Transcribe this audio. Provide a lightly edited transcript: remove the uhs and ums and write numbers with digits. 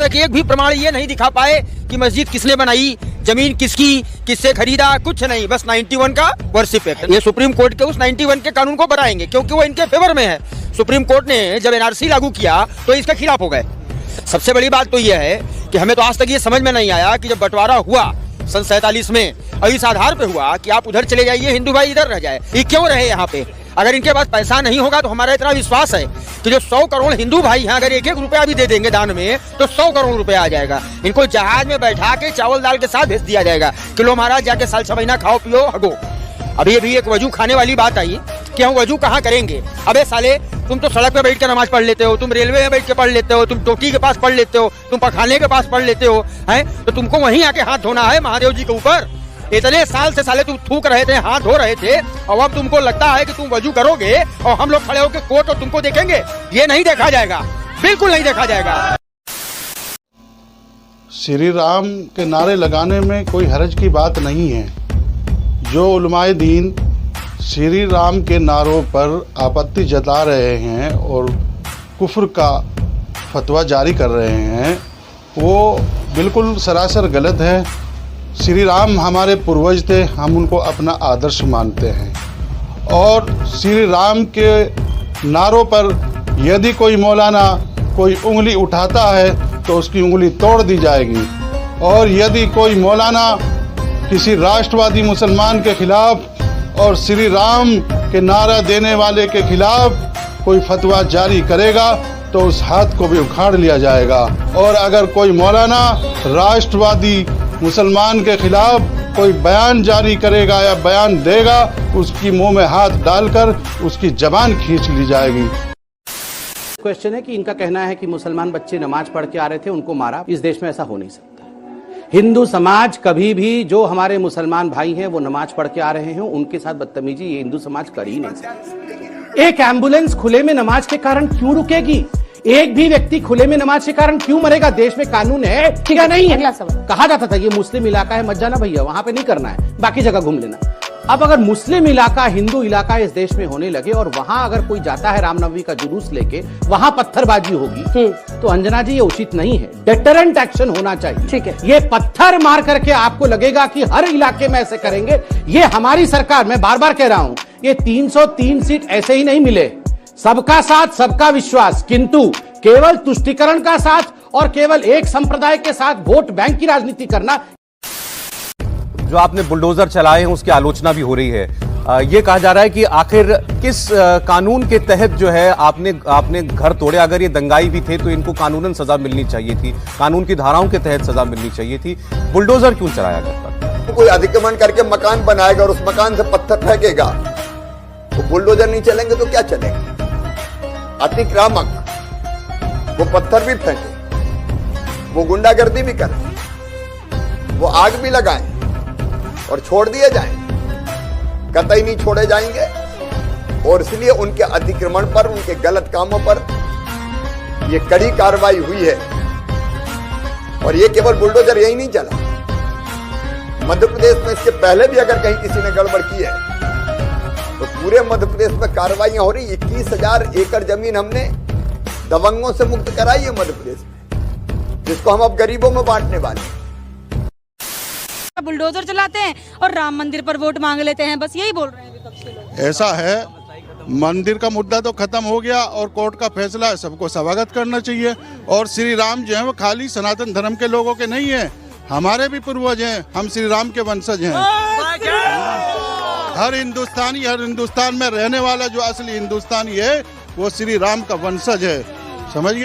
तक एक भी प्रमाण ये नहीं दिखा पाए कि मस्जिद किसने बनाई, जमीन किसकी, किससे खरीदा, कुछ नहीं। बस 91 का वर्शिप एक्ट, ये सुप्रीम कोर्ट के उस 91 के कानून को बनाएंगे क्योंकि वो इनके फेवर में है। सुप्रीम कोर्ट ने जब एनआरसी लागू किया तो इसके खिलाफ हो गए। सबसे बड़ी बात तो यह है कि हमें तो आज तक ये समझ में नहीं आया कि जब बंटवारा हुआ सन 47 में और इस आधार पे हुआ कि आप उधर चले जाइए, हिंदू भाई इधर रह जाए, ये क्यों रहे यहाँ पे? अगर इनके पास पैसा नहीं होगा तो हमारा इतना विश्वास है कि जो 100 करोड़ हिंदू भाई हैं, अगर 1-1 रुपया भी दे देंगे दान में तो 100 करोड़ रुपया आ जाएगा। इनको जहाज में बैठा के चावल दाल के साथ भेज दिया जाएगा कि लो महाराज जाके साल 6 महीना खाओ पियो हगो। अभी एक वजू खाने वाली बात आई कि हम वजू कहाँ करेंगे। अबे साले, तुम तो सड़क पे बैठ कर नमाज पढ़ लेते हो, तुम रेलवे में बैठ के पढ़ लेते हो, तुम टोटी के पास पढ़ लेते हो, तुम पखाने के पास पढ़ लेते हो, हैं? तो तुमको वहीं आके हाथ धोना है महादेव जी के ऊपर। इतने साल से साले तुम थूक रहे थे, हाथ धो रहे थे, और अब तुमको लगता है कि तुम वजू करोगे और हम लोग खड़े होकर कोर्ट और तुमको देखेंगे? ये नहीं देखा जाएगा, बिल्कुल नहीं देखा जाएगा। श्री राम के नारे लगाने में कोई हर्ज की बात नहीं है। जो उलमाए दीन श्री राम के नारों पर आपत्ति जता रहे हैं और कुफ्र का फतवा जारी कर रहे हैं, वो बिल्कुल सरासर गलत है। श्री राम हमारे पूर्वज थे, हम उनको अपना आदर्श मानते हैं, और श्री राम के नारों पर यदि कोई मौलाना कोई उंगली उठाता है तो उसकी उंगली तोड़ दी जाएगी। और यदि कोई मौलाना किसी राष्ट्रवादी मुसलमान के खिलाफ और श्री राम के नारा देने वाले के खिलाफ कोई फतवा जारी करेगा तो उस हाथ को भी उखाड़ लिया जाएगा। और अगर कोई मौलाना राष्ट्रवादी मुसलमान के खिलाफ कोई बयान जारी करेगा या बयान देगा, उसकी मुंह में हाथ डालकर उसकी जबान खींच ली जाएगी। क्वेश्चन है कि इनका कहना है कि मुसलमान बच्चे नमाज पढ़ के आ रहे थे, उनको मारा। इस देश में ऐसा हो नहीं सकता। हिंदू समाज कभी भी, जो हमारे मुसलमान भाई हैं वो नमाज पढ़ के आ रहे हैं, उनके साथ बदतमीजी ये हिंदू समाज कर ही नहीं सकता। एक एम्बुलेंस खुले में नमाज के कारण क्यों रुकेगी? एक भी व्यक्ति खुले में नमाज के कारण क्यों मरेगा? देश में कानून है ठीक है? नहीं है। कहा जाता था ये मुस्लिम इलाका है, मत जाना भैया, वहां पे नहीं करना है, बाकी जगह घूम लेना। अब अगर मुस्लिम इलाका, हिंदू इलाका इस देश में होने लगे और वहां अगर कोई जाता है रामनवमी का जुलूस लेके, वहां पत्थरबाजी होगी, तो अंजना जी ये उचित नहीं है। डेटरेंट एक्शन होना चाहिए। ठीक है, ये पत्थर मार करके आपको लगेगा कि हर इलाके में ऐसे करेंगे, ये हमारी सरकार, मैं बार बार कह रहा हूं, ये 303 सीट ऐसे ही नहीं मिले। सबका साथ, सबका विश्वास, किंतु केवल तुष्टीकरण का साथ और केवल एक संप्रदाय के साथ वोट बैंक की राजनीति करना। जो आपने बुलडोजर चलाए हैं उसकी आलोचना भी हो रही है। ये कहा जा रहा है कि आखिर किस कानून के तहत जो है आपने घर तोड़े? अगर ये दंगाई भी थे तो इनको कानूनन सजा मिलनी चाहिए थी, कानून की धाराओं के तहत सजा मिलनी चाहिए थी। बुलडोजर क्यों चलाया घर पर? कोई अतिक्रमण करके मकान बनाएगा और उस मकान से पत्थर फेंकेगा, तो बुलडोजर नहीं चलेंगे तो क्या चलेंगे? अतिक्रामक वो पत्थर भी फेंके, वो गुंडागर्दी भी करे, वो आग भी लगाए और छोड़ दिए जाएं, कतई नहीं छोड़े जाएंगे। और इसलिए उनके अतिक्रमण पर, उनके गलत कामों पर ये कड़ी कार्रवाई हुई है। और ये केवल बुलडोजर यही नहीं चला, मध्य प्रदेश में इसके पहले भी अगर कहीं किसी ने गड़बड़ की है तो पूरे मध्य प्रदेश में कार्रवाइयां हो रही। 21,000 एकड़ जमीन हमने दबंगों से मुक्त कराई है मध्य प्रदेश में, जिसको हम अब गरीबों में बांटने वाले हैं। बुलडोजर चलाते हैं और राम मंदिर पर वोट मांग लेते हैं, बस यही बोल रहे हैं विपक्षी लोग। ऐसा है, मंदिर का मुद्दा तो खत्म हो गया और कोर्ट का फैसला है, सबको स्वागत करना चाहिए। और श्री राम जो है वो खाली सनातन धर्म के लोगों के नहीं है, हमारे भी पूर्वज हैं, हम श्री राम के वंशज हैं। हर हिंदुस्तानी, हर हिंदुस्तान में रहने वाला जो असली हिंदुस्तानी है वो श्री राम का वंशज है, समझिए।